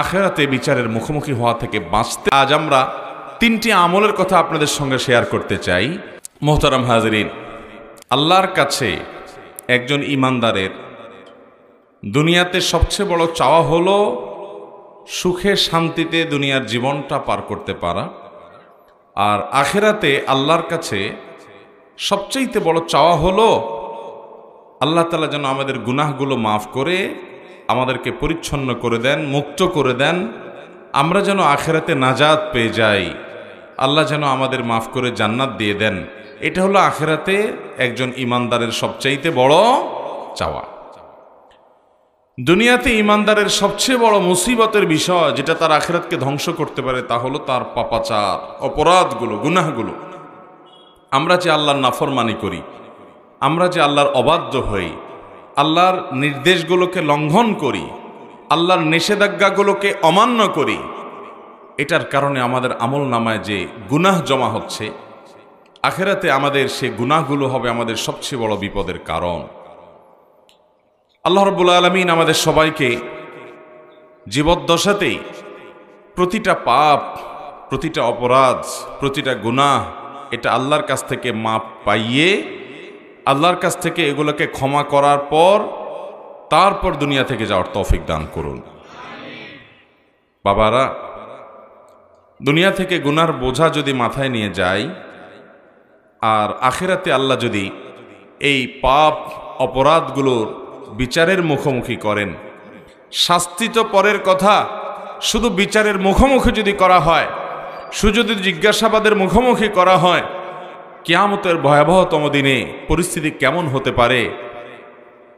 আখিরাতে বিচারের মুখোমুখি হওয়া থেকে বাঁচতে আজ আমরা তিনটি আমলের কথা আপনাদের সঙ্গে শেয়ার করতে চাই। মোহতারাম হাজরিন, আল্লাহর কাছে একজন ঈমানদারের দুনিয়াতে সবচেয়ে বড় চাওয়া হলো সুখে শান্তিতে দুনিয়ার জীবনটা পার করতে পারা, আর আখিরাতে আল্লাহর কাছে সবচেয়ে বড় চাওয়া হলো আল্লাহ তাআলা যেন আমাদের গুনাহগুলো মাফ করে আমাদেরকে পরিচ্ছন্ন করে দেন, মুক্ত করে দেন, আমরা যেন আখিরাতে নাজাত পেয়ে যাই, আল্লাহ যেন আমাদের মাফ করে জান্নাত দিয়ে দেন। এটা হলো আখিরাতে একজন ঈমানদারের সবচাইতে বড় চাওয়া। দুনিয়াতে ঈমানদারের সবচেয়ে বড় মুসিবতের বিষয় যেটা তার আখিরাতকে ধ্বংস করতে পারে তা হলো তার পাপাচার, অপরাধগুলো, গুনাহগুলো। আমরা যে আল্লাহর নাফরমানি করি, আমরা যে আল্লাহর অবাধ্য হই, আল্লাহর নির্দেশগুলোকে লঙ্ঘন করি, আল্লাহর নিষেধাজ্ঞাগুলোকে অমান্য করি, এটার কারণে আমাদের আমল নামায় যে গুনাহ জমা হচ্ছে, আখিরাতে আমাদের সে গুনাহগুলো হবে আমাদের সবচেয়ে বড় বিপদের কারণ। আল্লাহ রাব্বুল আলামিন আমাদের সবাইকে জীবদ্দশাতেই প্রতিটা পাপ, প্রতিটা অপরাধ, প্রতিটা গুনাহ এটা আল্লাহর কাছ থেকে মাপ পাইয়ে আল্লাহর কাছ থেকে এগুলোকে ক্ষমা করার পর তারপর দুনিয়া থেকে যাওয়ার তৌফিক দান করুন। বাবারা, দুনিয়া থেকে গুনার বোঝা যদি মাথায় নিয়ে যায় আর আখিরাতে আল্লাহ যদি এই পাপ অপরাধগুলোর বিচারের মুখোমুখি করেন, শাস্তি তো পরের কথা, শুধু বিচারের মুখোমুখি যদি করা হয়, শুধু যদি জিজ্ঞাসাবাদের মুখোমুখি করা হয়, কিয়ামতের ভয়াবহতম দিনে পরিস্থিতি কেমন হতে পারে।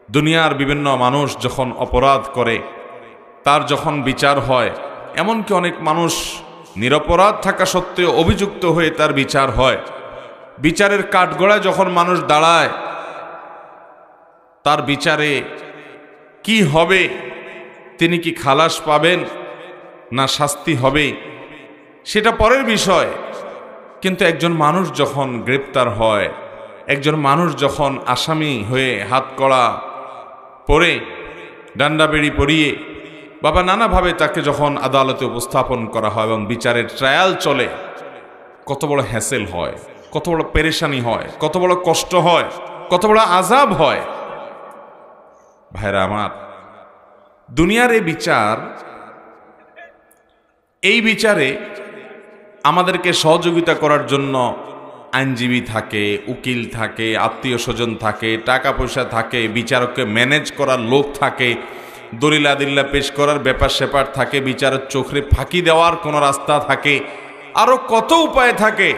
দুনিয়ার বিভিন্ন মানুষ যখন অপরাধ করে তার যখন বিচার হয়, এমনকি অনেক মানুষ নিরপরাধ থাকা সত্ত্বেও অভিযুক্ত হয়ে তার বিচার হয়, বিচারের কাঠগড়ায় যখন মানুষ দাঁড়ায় তার বিচারে কি হবে, তিনি কি খালাস পাবেন না শাস্তি হবে সেটা পরের বিষয়। কিন্তু একজন মানুষ যখন গ্রেপ্তার হয়, একজন মানুষ যখন আসামি হয়ে হাতকড়া পরে ডান্ডা বেড়ি পরিয়ে বাবা নানাভাবে তাকে যখন আদালতে উপস্থাপন করা হয় এবং বিচারের ট্রায়াল চলে, কত বড় হ্যাসেল হয়, কত বড় পেরেশানি হয়, কত বড় কষ্ট হয়, কত বড় আযাব হয়। ভাইরা আমার, দুনিয়ার এই বিচারে আমাদেরকে সহযোগিতা করার জন্য আইনজীবী থাকে, উকিল থাকে, আত্মীয় স্বজন থাকে, টাকা পয়সা থাকে, বিচারককে ম্যানেজ করার লোক থাকে, দলিল আদিল্লা পেশ করার ব্যাপার স্যাপার থাকে, বিচারের চোখে ফাঁকি দেওয়ার কোনো রাস্তা থাকে, আরো কত উপায় থাকে।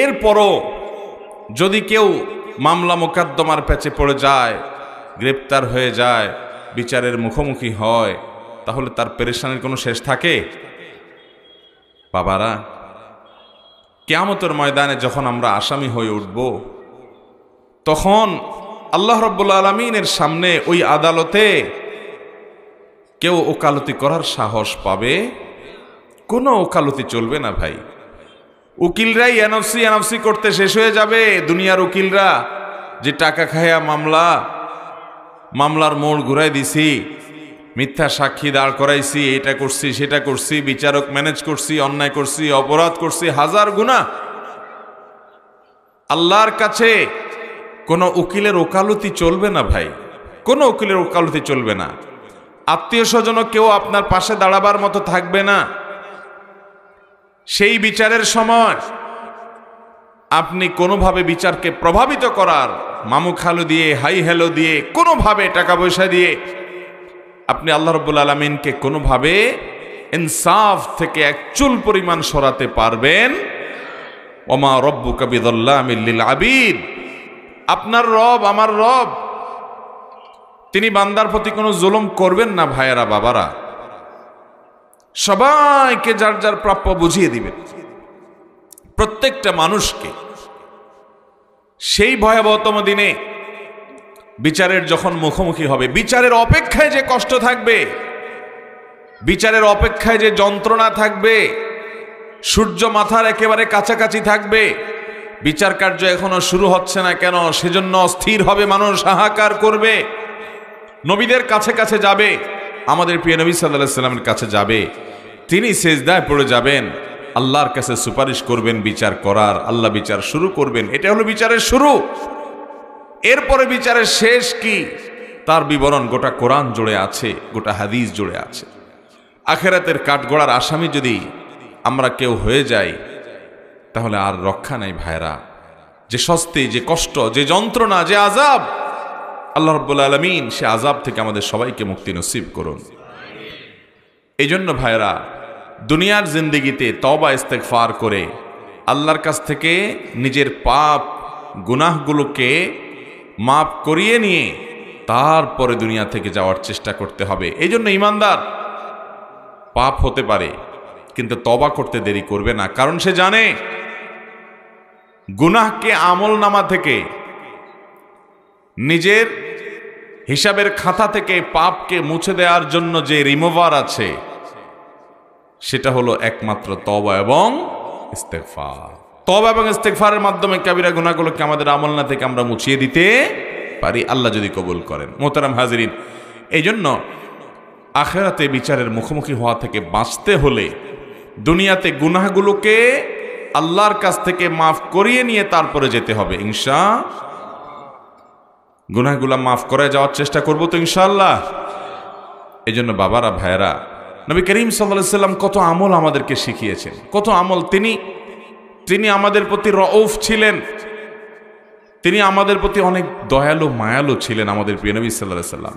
এরপরও যদি কেউ মামলা মোকদ্দমার প্যাচে পড়ে যায়, গ্রেপ্তার হয়ে যায়, বিচারের মুখোমুখি হয়, তাহলে তার পেরেশানির কোনো শেষ থাকে? বাবারা, কিয়ামতের ময়দানে যখন আমরা আসামি হয়ে উঠব, তখন আল্লাহ রাব্বুল আলামিনের সামনে ওই আদালতে কেউ ওকালতি করার সাহস পাবে? কোনো ওকালতি চলবে না ভাই। উকিলরাই এনএফসি করতে শেষ হয়ে যাবে। দুনিয়ার উকিলরা যে টাকা খায়া মামলার মোড় ঘুরাই দিছি, মিথ্যা সাক্ষী দাঁড় করাইছি, এটা করছি সেটা করছি, বিচারক ম্যানেজ করছি, অন্যায় করছি, অপরাধ করছি, হাজার গুনাহ। আল্লাহর কাছে কোনো উকিলের ওকালতি চলবে না ভাই, কোনো উকিলের ওকালতি চলবে না। আত্মীয় স্বজনও কেউ আপনার পাশে দাঁড়াবার মতো থাকবে না। সেই বিচারের সময় আপনি কোনোভাবে বিচারকে প্রভাবিত করার মামু খালু দিয়ে, হাই হ্যালো দিয়ে, কোনোভাবে টাকা পয়সা দিয়ে আপনি আল্লাহ রাব্বুল আলামিনকে কোনোভাবে ইনসাফ থেকে এক চুল পরিমাণ সরাতে পারবেন? ওমা রব্বুকা বিযাল্লামিল লিল আবিদ। আপনার রব, আমার রব, তিনি বান্দার প্রতি কোনো জুলুম করবেন না। ভাইয়েরা, বাবারা, সবাইকে যার যার প্রাপ্য বুঝিয়ে দিবেন, প্রত্যেকটা মানুষকে। সেই ভয়াবহতম দিনে বিচারের যখন মুখোমুখি হবে, বিচারের অপেক্ষায় যে কষ্ট থাকবে, বিচারের অপেক্ষায় যে যন্ত্রণা থাকবে, সূর্য মাথার একেবারে কাছাকাছি থাকবে, বিচার কার্য এখনো শুরু হচ্ছে না কেন, সেজন্য অস্থির হবে মানুষ, হাহাকার করবে, নবীদের কাছে কাছে যাবে, আমাদের প্রিয় নবী সাল্লাল্লাহু আলাইহি সাল্লামের কাছে যাবে, তিনি সিজদায় পড়ে যাবেন, আল্লাহর কাছে সুপারিশ করবেন বিচার করার, আল্লাহ বিচার শুরু করবেন। এটা হলো বিচারের শুরু। এরপরে বিচারের শেষ কি, তার বিবরণ গোটা কোরআন জুড়ে আছে, গোটা হাদিস জুড়ে আছে। আখিরাতের কাঠগড়ার আসামি যদি আমরা কেউ হয়ে যাই, তাহলে আর রক্ষা নাই ভাইরা। যে শাস্তি, যে কষ্ট, যে যন্ত্রণা, যে আযাব, আল্লাহ রাব্বুল আলামিন সে আযাব থেকে আমাদের সবাইকে মুক্তি নসিব করুন। এই জন্য ভাইরা, দুনিয়ার জিন্দেগিতে তওবা ইস্তেগফার করে আল্লাহর কাছ থেকে নিজের পাপ গুনাহগুলোকে মাফ করিয়ে নিয়ে তারপরে দুনিয়া থেকে যাওয়ার চেষ্টা করতে হবে। এই জন্য ঈমানদার পাপ হতে পারে, কিন্তু তওবা করতে দেরি করবে না, কারণ সে জানে গুনাহকে আমলনামা থেকে, নিজের হিসাবের খাতা থেকে পাপকে মুছে দেওয়ার জন্য যে রিমুভার আছে, সেটা হলো একমাত্র তওবা এবং ইস্তেগফার। তওবা এবং ইস্তেগফারের মাধ্যমে কাবিরা গুনাহগুলোকে আমাদের আমলনা থেকে আমরা মুছিয়ে দিতে পারি, আল্লাহ যদি কবুল করেন। মোহতারাম হাজিরিন, এই জন্য আখিরাতে বিচারের মুখোমুখি হওয়া থেকে বাঁচতে হলে দুনিয়াতে গুনাহগুলোকে আল্লাহর কাছ থেকে মাফ করিয়ে নিয়ে তারপরে যেতে হবে ইনশাআল্লাহ। গুনাহগুলো মাফ করে যাওয়ার চেষ্টা করব তো ইনশাআল্লাহ। এই জন্য বাবারা, ভাইয়েরা, নবী করিম সাল্লাল্লাহু আলাইহি সাল্লাম কত আমল আমাদেরকে শিখিয়েছেন, কত আমল। তিনি আমাদের প্রতি রউফ ছিলেন, তিনি আমাদের প্রতি অনেক দয়ালু মায়ালু ছিলেন। আমাদের প্রিয় নবী সাল্লাল্লাহু আলাইহি সাল্লাম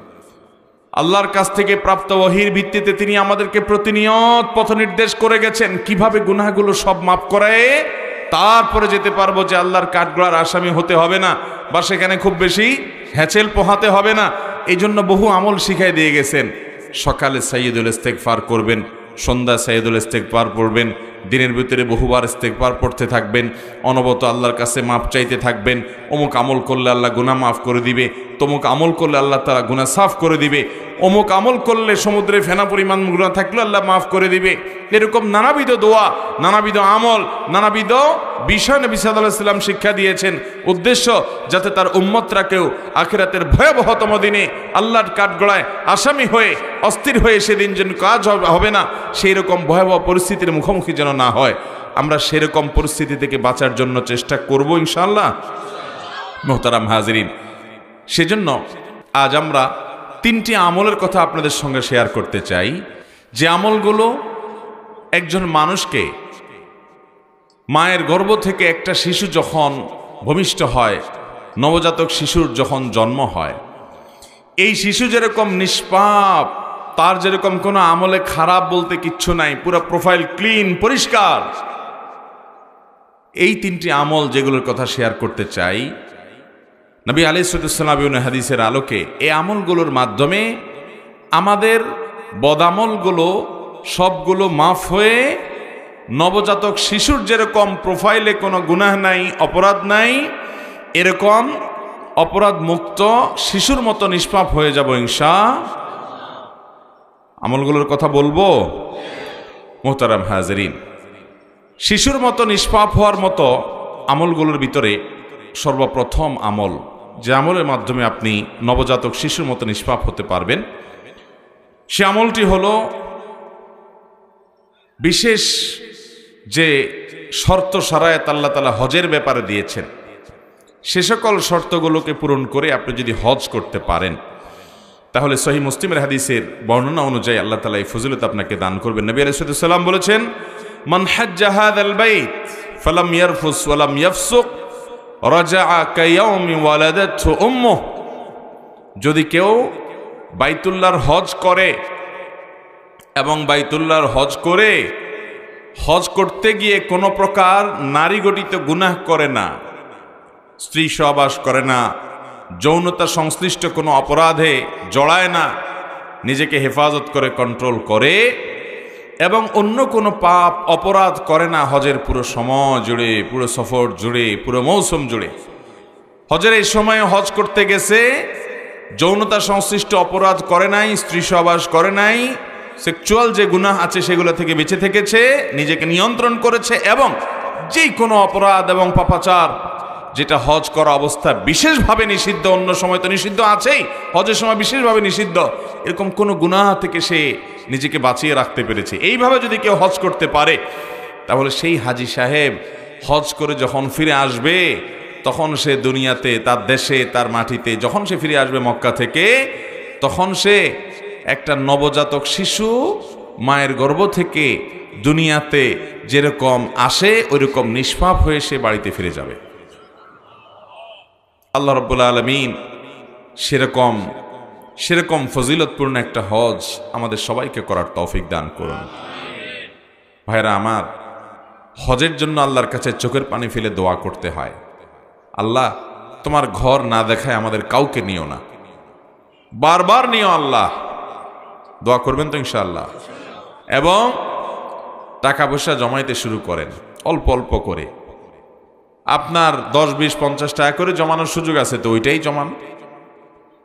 আল্লাহর কাছ থেকে প্রাপ্ত ওহীর ভিত্তিতে তিনি আমাদেরকে প্রতিনিয়ত পথ নির্দেশ করে গেছেন, কিভাবে গুনাহগুলো সব মাফ করায় তারপরে যেতে পারবো, যে আল্লাহর কাঠগড়ার আসামি হতে হবে না বা সেখানে খুব বেশি হ্যাচেল পোহাতে হবে না। এই জন্য বহু আমল শিখাই দিয়ে গেছেন। সকালে সাইয়্যিদুল ইস্তেগফার করবেন, সন্ধ্যা সাইয়্যিদুল ইস্তেগফার পড়বেন, দিনের ভিতরে বহুবার ইস্তেগফার পড়তে থাকবেন, অনবরত আল্লাহর কাছে মাপ চাইতে থাকবেন। অমুক আমল করলে আল্লাহ গুনাহ মাফ করে দিবে, তমুক আমল করলে আল্লাহ তাআলা গুনাহ সাফ করে দিবে, অমুক আমল করলে সমুদ্রে ফেনা পরিমাণ গুনাহ থাকলে আল্লাহ মাফ করে দিবে। এরকম নানাবিধ দোয়া, নানাবিধ আমল, নানাবিধ বিষয় নবী সাল্লাল্লাহু আলাইহি সাল্লাম শিক্ষা দিয়েছেন, উদ্দেশ্য যাতে তার উম্মতরা কেউ আখিরাতের ভয়াবহতম দিনে আল্লাহর কাঠগড়ায় আসামি হয়ে অস্থির হয়ে সেদিন যেন কাজ হবে না, সেই রকম ভয়াবহ পরিস্থিতির মুখোমুখি যেন না হয়। আমরা সেরকম পরিস্থিতি থেকে বাঁচার জন্য চেষ্টা করব ইনশাআল্লাহ। মুহতারাম হাজিরিন, সেজন্য আজ আমরা তিনটি আমলের কথা আপনাদের সঙ্গে শেয়ার করতে চাই, যে আমলগুলো একজন মানুষকে মায়ের গর্ভ থেকে একটা শিশু যখন ভূমিষ্ঠ হয়, নবজাতক শিশুর যখন জন্ম হয়, এই শিশু যেরকম নিষ্পাপ, তার যেরকম কোনো আমলে খারাপ বলতে কিচ্ছু নাই, পুরো প্রোফাইল ক্লিন, পরিষ্কার। এই তিনটি আমল যেগুলোর কথা শেয়ার করতে চাই, নবী আলাইহিস সালাম হাদিসের আলোকে এই আমলগুলোর মাধ্যমে আমাদের বদামলগুলো সবগুলো মাফ হয়ে নবজাতক শিশুর যেরকম প্রোফাইলে কোনো গুনাহ নাই, অপরাধ নাই, এরকম অপরাধ মুক্ত শিশুর মতো নিষ্পাপ হয়ে যাব ইনশাআল্লাহ। আমলগুলোর কথা বলবো। মুহতারাম হাজিরিন, শিশুর মতো নিষ্পাপ হওয়ার মতো আমলগুলোর ভিতরে সর্বপ্রথম আমল, যে আমলের মাধ্যমে আপনি নবজাতক শিশুর মতো নিষ্পাপ হতে পারবেন, সে আমলটি হলো বিশেষ যে শর্ত শারায়াত আল্লাহ তাআলা হজের ব্যাপারে দিয়েছেন, সে সকল শর্তগুলোকে পূরণ করে আপনি যদি হজ করতে পারেন, তাহলে সহিহ মুসলিমের হাদিসের বর্ণনা অনুযায়ী আল্লাহ তাআলা এই ফজিলত আপনাকে দান করবেন। নবী আলাইহিস সালাম বলেছেন, মান হাজ্জা হাযাল বাইত ফালাম ইয়ারফুস ওয়ালাম ইয়াফসুক রাজাআ কায়াউমি ওয়ালাদাতহু উম্মুহ। যদি কেউ বাইতুল্লাহর হজ করে এবং বাইতুল্লাহর হজ করে হজ করতে গিয়ে কোনো প্রকার নারী গঠিত গুনাহ করে না, স্ত্রী সহবাস করে না, যৌনতা সংশ্লিষ্ট কোনো অপরাধে জড়ায় না, নিজেকে হেফাজত করে কন্ট্রোল করে এবং অন্য কোনো পাপ অপরাধ করে না হজের পুরো সময় জুড়ে, পুরো সফর জুড়ে, পুরো মৌসুম জুড়ে, হজের এই সময়ে হজ করতে গেছে, যৌনতা সংশ্লিষ্ট অপরাধ করে নাই, স্ত্রী সহবাস করে নাই, সেক্সুয়াল যে গুনাহ আছে সেগুলো থেকে বেঁচে থেকেছে, নিজেকে নিয়ন্ত্রণ করেছে এবং যেই কোনো অপরাধ এবং পাপাচার যেটা হজ করা অবস্থা বিশেষভাবে নিষিদ্ধ, অন্য সময় তো নিষিদ্ধ আছেই, হজের সময় বিশেষভাবে নিষিদ্ধ, এরকম কোনো গুনাহ থেকে সে নিজেকে বাঁচিয়ে রাখতে পেরেছে, এইভাবে যদি কেউ হজ করতে পারে, তাহলে সেই হাজি সাহেব হজ করে যখন ফিরে আসবে তখন সে দুনিয়াতে, তার দেশে, তার মাটিতে যখন সে ফিরে আসবে মক্কা থেকে, তখন সে একটা নবজাতক শিশু মায়ের গর্ভ থেকে দুনিয়াতে যেরকম আসে ওইরকম নিষ্পাপ হয়ে সে বাড়িতে ফিরে যাবে। আল্লাহ রাব্বুল আলামিন সেরকম ফজিলতপূর্ণ একটা হজ আমাদের সবাইকে করার তৌফিক দান করুন। ভাইরা আমার, হজের জন্য আল্লাহর কাছে চোখের পানি ফেলে দোয়া করতে হয়, আল্লাহ তোমার ঘর না দেখায় আমাদের কাউকে নিও না, বারবার নিও আল্লাহ। দোয়া করবেন তো ইনশাআল্লাহ। এবং টাকা পয়সা জমাইতে শুরু করেন, অল্প অল্প করে। আপনার 10, 20, 50 টাকা করে জমানোর সুযোগ আছে তো ওইটাই জমান,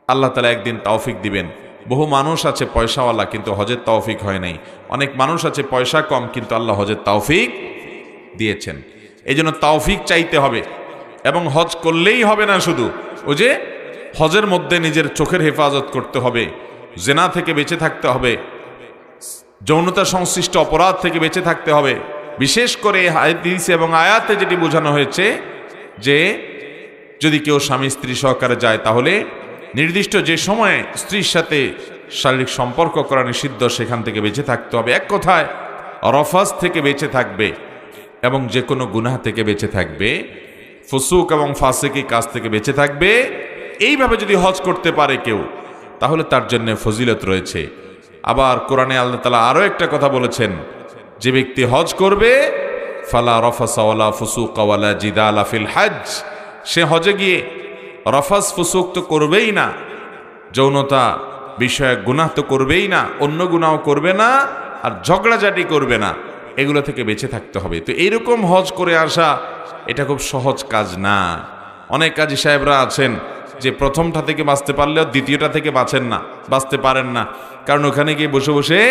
আল্লাহ তাআলা একদিন তৌফিক দিবেন। বহু মানুষ আছে পয়সাওয়ালা কিন্তু হজের তৌফিক হয় নাই, অনেক মানুষ আছে পয়সা কম কিন্তু আল্লাহ হজের তৌফিক দিয়েছেন। এই জন্য তৌফিক চাইতে হবে। এবং হজ করলেই হবে না, শুধু ওই যে হজের মধ্যে নিজের চোখের হেফাজত করতে হবে, জেনা থেকে বেঁচে থাকতে হবে, যৌনতা সংশ্লিষ্ট অপরাধ থেকে বেঁচে থাকতে হবে। বিশেষ করে হাদিস এবং আয়াতে যেটি বোঝানো হয়েছে যে যদি কেউ স্বামী স্ত্রী সহকারে যায় তাহলে নির্দিষ্ট যে সময়ে স্ত্রীর সাথে শারীরিক সম্পর্ক করা নিষিদ্ধ, সেখান থেকে বেঁচে থাকতে হবে। এক কথায় রফাস থেকে বেঁচে থাকবে এবং যে কোনো গুনাহ থেকে বেঁচে থাকবে, ফুসুক এবং ফাসিকি কাজ থেকে বেঁচে থাকবে। এইভাবে যদি হজ করতে পারে কেউ, তাহলে তার জন্য ফজিলত রয়েছে। আবার কোরআনে আল্লাহ তাআলা আরো একটা কথা বলেছেন, যে ব্যক্তি হজ করবে ফালা রফাসা ওয়ালা ফুসুকা ওয়ালা জিদালা ফিল হজ, সে হজে গিয়ে রফাস ফুসুক তো করবেই না, যৌনতা বিষয়ক গুনাহ তো করবেই না, অন্য গুনাহ করবে না, আর ঝগড়াঝাটি করবে না, এগুলো থেকে বেঁচে থাকতে হবে। তো এইরকম হজ করে আসা এটা খুব সহজ কাজ না। অনেক কাজী সাহেবরা আছেন যে প্রথমটা থেকে বাঁচতে পারলেও দ্বিতীয়টা থেকে বাঁচতে পারেন না, কারণ ওখানে গিয়ে বসে বসে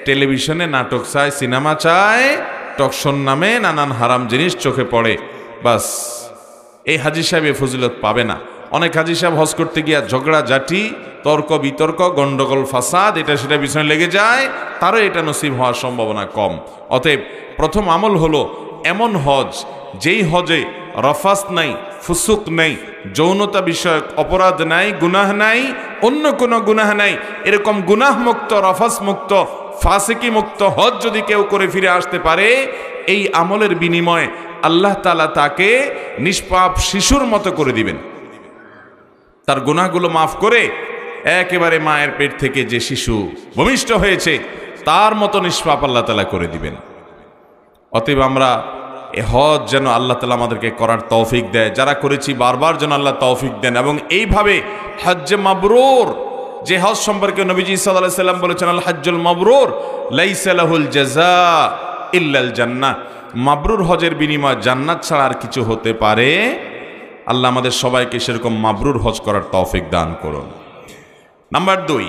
টেলিভিশনে নাটক চায়, সিনেমা চায়, টকশন নামে নানান হারাম জিনিস চোখে পড়ে, বাস এই হাজি সাহেব এ ফজিলত পাবে না। অনেক হাজি সাহেব হজ করতে গিয়া ঝগড়া ঝাঁটি, তর্ক বিতর্ক, গন্ডগোল, ফাসাদ, এটা সেটা পিছনে লেগে যায়, তারও এটা নসিব হওয়ার সম্ভাবনা কম। অতএব প্রথম আমল হলো এমন হজ যেই হজে রফাস নাই, ফুসুক নাই, যৌনতা বিষয়ক অপরাধ নাই, গুনাহ নাই, অন্য কোনো গুনাহ নাই, এরকম গুনাহ মুক্ত, রফাস মুক্ত, ফাসিকি মুক্ত হজ যদি কেউ করে ফিরে আসতে পারে, এই আমলের বিনিময়ে আল্লাহ তাআলা তাকে নিষ্পাপ শিশুর মতো করে দিবেন। তার গুনাহগুলো মাফ করে একেবারে মায়ের পেট থেকে যে শিশু ভূমিষ্ঠ হয়েছে তার মতো নিষ্পাপ আল্লাহ তাআলা করে দিবেন। অতএব আমরা এ হজ যেন আল্লাহ তাআলা আমাদেরকে করার তৌফিক দেয়, যারা করেছি বারবার যেন আল্লাহ তৌফিক দেন। এবং এইভাবে হজ্জে মাবরুর, যে হজ সম্পর্কে নবীজি সাল্লাল্লাহু আলাইহি সাল্লাম বলেছেন, আল হজ্জুল মাবরুর লাইসা লাহুল জাযা ইল্লাল জান্নাহ, মাবরুর হজের বিনিময় জান্নাত ছাড়া আর কিছু হতে পারে। আল্লাহ আমাদের সবাইকে সেরকম মাবরুর হজ করার তৌফিক দান করুন। নাম্বার 2,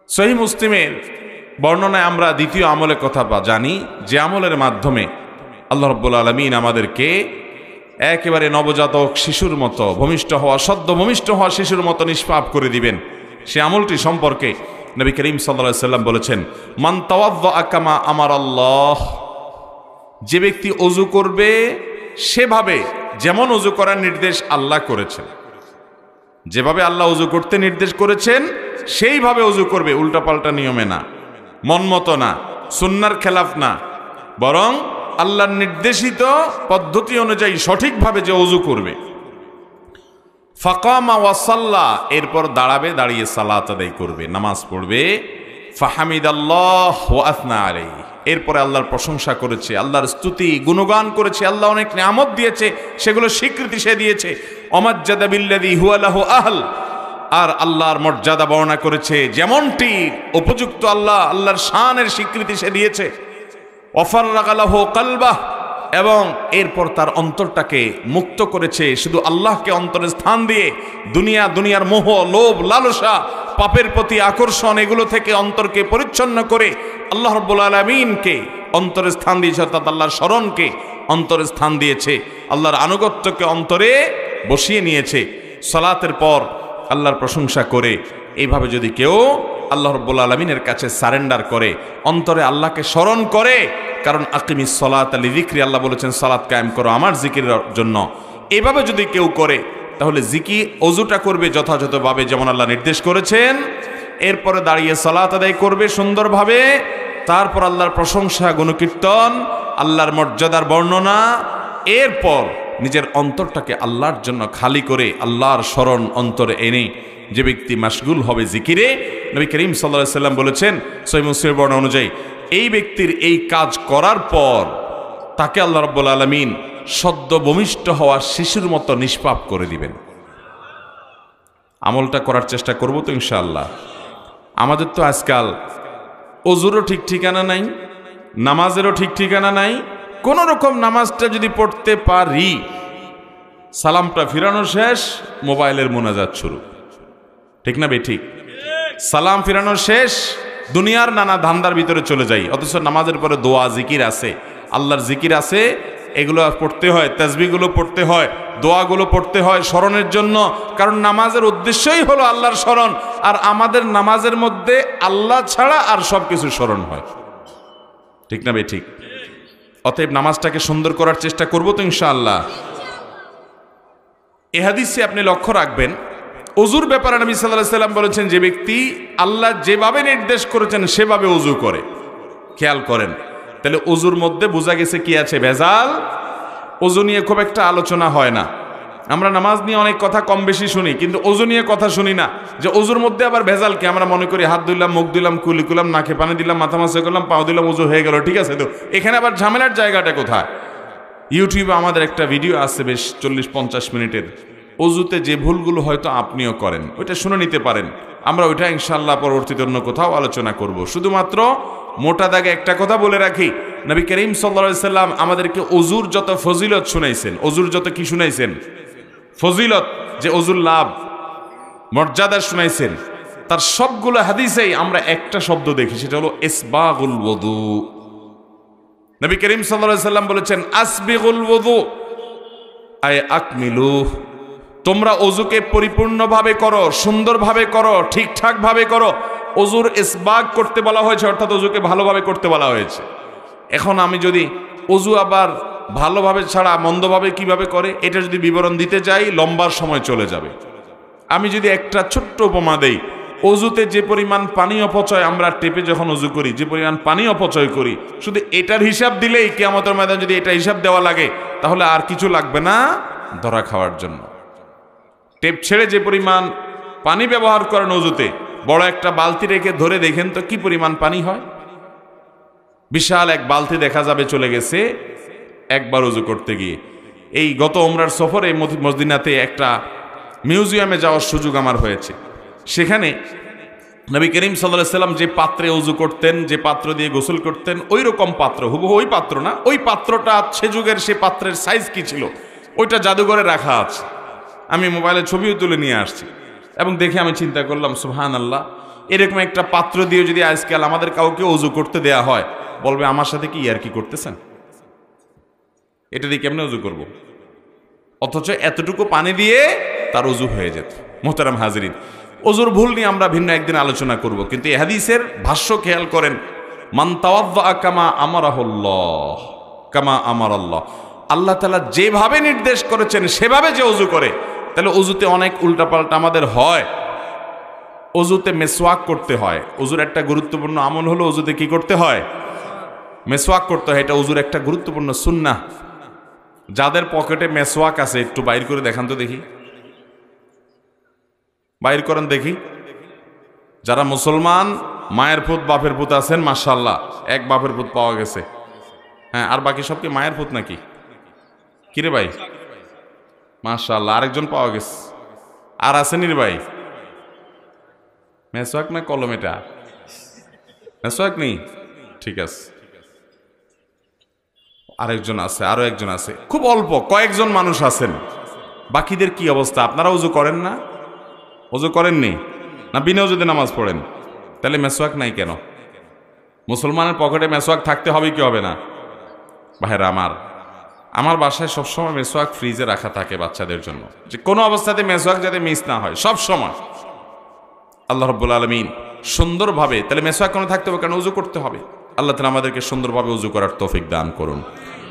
সহিহ মুসলিমের বর্ণনায় আমরা দ্বিতীয় আমলের কথা জানি, যে আমলের মাধ্যমে আল্লাহ রাব্বুল আলামিন আমাদেরকে একেবারে নবজাতক শিশুর মতো, সদ্য ভূমিষ্ঠ হওয়া শিশুর মতো নিষ্পাপ করে দিবেন। সে আমলটি সম্পর্কে নবী করিম সাল্লাল্লাহু আলাইহি সাল্লাম বলেছেন, মান তাওয়াদ্দা কামা আমারাল্লাহ, যে ব্যক্তি ওযু করবে সেভাবে যেমন ওযু করার নির্দেশ আল্লাহ করেছেন, যেভাবে আল্লাহ ওযু করতে নির্দেশ করেছেন সেইভাবে ওযু করবে, উল্টাপাল্টা নিয়মে না, মন মতো না, সুন্নাহর খেলাফ না, বরং আল্লাহর নির্দেশিত পদ্ধতি অনুযায়ী সঠিকভাবে যে ওযু করবে। ফাকামা ওয়া সাল্লা, এরপর দাঁড়াবে, দাঁড়িয়ে সালাত আদায় করবে, নামাজ পড়বে। ফাহামিদাল্লাহ ওয়া আথনা আলাইহি, এরপরে আল্লাহর প্রশংসা করেছে, আল্লাহর স্তুতি গুণগান করেছে, আল্লাহ অনেক নিয়ামত দিয়েছে সেগুলো স্বীকৃতি সে দিয়েছে। ওমাজ্জাদা বিল্লাযী হুয়া লাহু আহল, আর আল্লাহর মর্যাদা বর্ণনা করেছে যেমনটি উপযুক্ত আল্লাহর শানের স্বীকৃতি সে দিয়েছে। ওয়াফাররাগা লাহু কলবাহ, এবং এরপর তার অন্তরটাকে মুক্ত করেছে, শুধু আল্লাহকে অন্তরে স্থান দিয়ে দুনিয়ার মোহ, লোভ, লালসা, পাপের প্রতি আকর্ষণ, এগুলো থেকে অন্তরকে পরিচ্ছন্ন করে আল্লাহ রাব্বুল আলামিনকে অন্তরে স্থান দিয়েছে, অর্থাৎ আল্লাহর স্মরণকে অন্তরে স্থান দিয়েছে, আল্লাহর আনুগত্যকে অন্তরে বসিয়ে নিয়েছে। সালাতের পর আল্লাহর প্রশংসা করে এইভাবে যদি কেউ আল্লাহ রাব্বুল আলামিনের কাছে সারেন্ডার করে, অন্তরে আল্লাহকে স্মরণ করে, কারণ আকিমিস সালাতা লিযিকরি, আল্লাহ বলেছেন সালাত কায়েম করো আমার জিকিরের জন্য। এভাবে যদি কেউ করে তাহলে জিকির ওযুটা করবে যথাযথভাবে যেমন আল্লাহ নির্দেশ করেছেন, এরপরে দাঁড়িয়ে সালাত আদায় করবে সুন্দরভাবে, তারপর আল্লাহর প্রশংসা গুণকীর্তন, আল্লাহর মর্যাদার বর্ণনা, এরপর নিজের অন্তরটাকে আল্লাহর জন্য খালি করে আল্লাহর স্মরণ অন্তরে এনে যে ব্যক্তি মাশগুল হবে জিকিরে, নবী করিম সাল্লাল্লাহু আলাইহি সাল্লাম বলেছেন সহিহ মুসলিমের বর্ণনা অনুযায়ী এই ব্যক্তির এই কাজ করার পর তাকে আল্লাহ রাব্বুল আলামিন সদ্য ভূমিষ্ঠ হওয়া শিশুর মতো নিষ্পাপ করে দিবেন। আমলটা করার চেষ্টা করব তো ইনশাআল্লাহ। আমাদের তো আজকাল ওযুরও ঠিক ঠিকানা নাই, নামাজেরও ঠিক ঠিকানা নাই। কোন রকম নামাজটা যদি পড়তে পারি, সালামটা ফিরানো শেষ, মোবাইলের মোনাজাত শুরু, ঠিক না বেঠিক? সালাম ফিরানো শেষ, দুনিয়ার নানা ধান্দার ভিতরে চলে যাই, অথচ নামাজের পরে দোয়া জিকির আছে, আল্লাহর জিকির আছে, এগুলো পড়তে হয়, তাসবিহগুলো পড়তে হয়, দোয়াগুলো পড়তে হয় স্মরণের জন্য, কারণ নামাজের উদ্দেশ্যই হলো আল্লাহর স্মরণ। আর আমাদের নামাজের মধ্যে আল্লাহ ছাড়া আর সব কিছু স্মরণ হয়, ঠিক না বেঠিক? অতএব নামাজটাকে সুন্দর করার চেষ্টা করব তো ইনশাআল্লাহ। এই হাদিসে আপনি লক্ষ্য রাখবেন, ওযুর ব্যাপারে নবী সাল্লাল্লাহু আলাইহি সাল্লাম বলেছেন যে ব্যক্তি আল্লাহ যেভাবে নির্দেশ করেছেন সেভাবে ওযু করে। খেয়াল করেন, তাহলে ওযুর মধ্যে বোঝা গেছে কি আছে? ভেজাল। ওযু নিয়ে খুব একটা আলোচনা হয় না, আমরা নামাজ নিয়ে অনেক কথা কম বেশি শুনি, কিন্তু ওযু নিয়ে কথা শুনি না, যে ওযুর মধ্যে আবার ভেজাল কি। আমরা মনে করি হাত ধুইলাম, মুখ ধুইলাম, কুলি করলাম, নাকে পানি দিলাম, মাথা মাসে করলাম, পাও দিলাম, ওযু হয়ে গেল, ঠিক আছে। তো এখানে আবার ঝামেলার জায়গাটা কোথায়? ইউটিউবে আমাদের একটা ভিডিও আছে বেশ 40-50 মিনিটের, ওযুতে যে ভুলগুলো হয়তো আপনিও করেন, ওইটা শুনে নিতে পারেন। আমরা ওইটা ইনশাআল্লাহ পরবর্তীতে অন্য কোথাও আলোচনা করব। শুধুমাত্র মোটা দাগে একটা কথা বলে রাখি, নবী করিম সাল্লাল্লাহু আলাইহি সাল্লাম আমাদেরকে ওযুর যত ফজিলত শুনাইছেন, ওযুর যত কি শুনাইছেন? ফজিলত, যে ওযুর লাভ মর্যাদা শুনাইছেন, তার সবগুলো হাদিসেই আমরা একটা শব্দ দেখি, সেটা হলো ইসবাগুল ওযু। নবী করিম সাল্লাল্লাহু আলাইহি সাল্লাম বলেছেন আসবিগুল ওযু আয় আকমিলু, তোমরা ওযুকে পরিপূর্ণভাবে করো, সুন্দরভাবে করো, ঠিকঠাকভাবে করো। ওযুর ইসবাগ করতে বলা হয়েছে, অর্থাৎ ওযুকে ভালোভাবে করতে বলা হয়েছে। এখন আমি যদি ওযু আবার ভালোভাবে ছাড়া মন্দভাবে কিভাবে করে এটা যদি বিবরণ দিতে যাই, লম্বার সময় চলে যাবে। আমি যদি একটা ছোট্ট উপমা দেই, ওযুতে যে পরিমাণ পানি অপচয় আমরা টেপে যখন ওযু করি, যে পরিমাণ পানি অপচয় করি, শুধু এটার হিসাব দিলেই কিয়ামতের ময়দানে যদি এটা হিসাব দেওয়া লাগে, তাহলে আর কিছু লাগবে না ধরা খাওয়ার জন্য। টেপ ছেড়ে যে পরিমাণ পানি ব্যবহার করেন ওযুতে, বড় একটা বালতি রেখে ধরে দেখেন তো কি পরিমাণ পানি হয়। বিশাল এক বালতি দেখা যাবে চলে গেছে একবার ওযু করতে গিয়ে। এই গত উমরার সফরে মদিনাতে একটা মিউজিয়ামে যাওয়ার সুযোগ আমার হয়েছে। সেখানে নবী করিম সাল্লাল্লাহু আলাইহি সাল্লাম যে পাত্রে ওযু করতেন, যে পাত্র দিয়ে গোসল করতেন, ওই রকম পাত্র, হুবহু ওই পাত্র না, ওই পাত্রটা সে যুগের সে পাত্রের সাইজ কি ছিল ওইটা জাদুঘরে রাখা আছে। আমি মোবাইলে ছবিও তুলে নিয়ে আসছি এবং দেখে আমি চিন্তা করলাম সুবহানাল্লাহ, এরকম একটা পাত্র দিয়ে যদি আজকাল আমাদের কাউকে ওযু করতে দেয়া হয়, বলবে আমার সাথে কি আর কি করতেছেন, এটা দিয়ে কেমনে ওযু করব? অথচ এতটুকু পানি দিয়ে তার ওযু হয়ে যেত। মুহতারাম হাজিরিন, ওযুর ভুল নিয়ে আমরা ভিন্ন একদিন আলোচনা করব, কিন্তু এই হাদিসের ভাষ্য খেয়াল করেন, মান তাওয়াদ্দা কামা আমারাহুল্লাহ কামা আমারাল্লাহ, আল্লাহ তাআলা যেভাবে নির্দেশ করেছেন সেভাবে যে ওযু করে, তাহলে ওযুতে অনেক উল্টাপাল্টা আমাদের হয়। ওযুতে মেসওয়াক করতে হয়, ওযুর একটা গুরুত্বপূর্ণ আমল হলো ওযুতে কি করতে হয়? মেসওয়াক করতে হয়। এটা ওযুর একটা গুরুত্বপূর্ণ সুন্নাহ। যাদের পকেটে মেসওয়াক আছে একটু বাইর করে দেখান তো দেখি, বাইর করেন দেখি। যারা মুসলমান মায়ের পুত বাপের পুত আছেন, মাশাআল্লাহ, এক বাপের পুত পাওয়া গেছে। হ্যাঁ, আর বাকি সব কি মায়ের পুত নাকি? কিরে ভাই, মাশাআল্লাহ, আরেকজন পাওয়া গেছে। আর আছেন রে ভাই? মেসওয়াক না কলম? এটা মেসওয়াক নেই, ঠিক আছে। আরেকজন আছে, আরো একজন আছে, খুব অল্প কয়েকজন মানুষ আছেন। বাকিদের কি অবস্থা? আপনারা ওযু করেন না? ওযু করেননি না বিনা ওযুতে নামাজ পড়েন? তাহলে মেসওয়াক নাই কেন? মুসলমানের পকেটে মেসওয়াক থাকতে হবে কি হবে না? ভাইরা আমার, আমার বাসায় সবসময় মেসওয়াক ফ্রিজে রাখা থাকে বাচ্চাদের জন্য, যে কোনো অবস্থাতে মেসওয়াক যাতে মিস না হয় সব সময়। আল্লাহ রাব্বুল আলামিন সুন্দরভাবে, তাহলে মেসওয়াক কোনো থাকতে হবে, কারণ উজু করতে হবে। আল্লাহ তাআলা আমাদেরকে সুন্দরভাবে উজু করার তৌফিক দান করুন।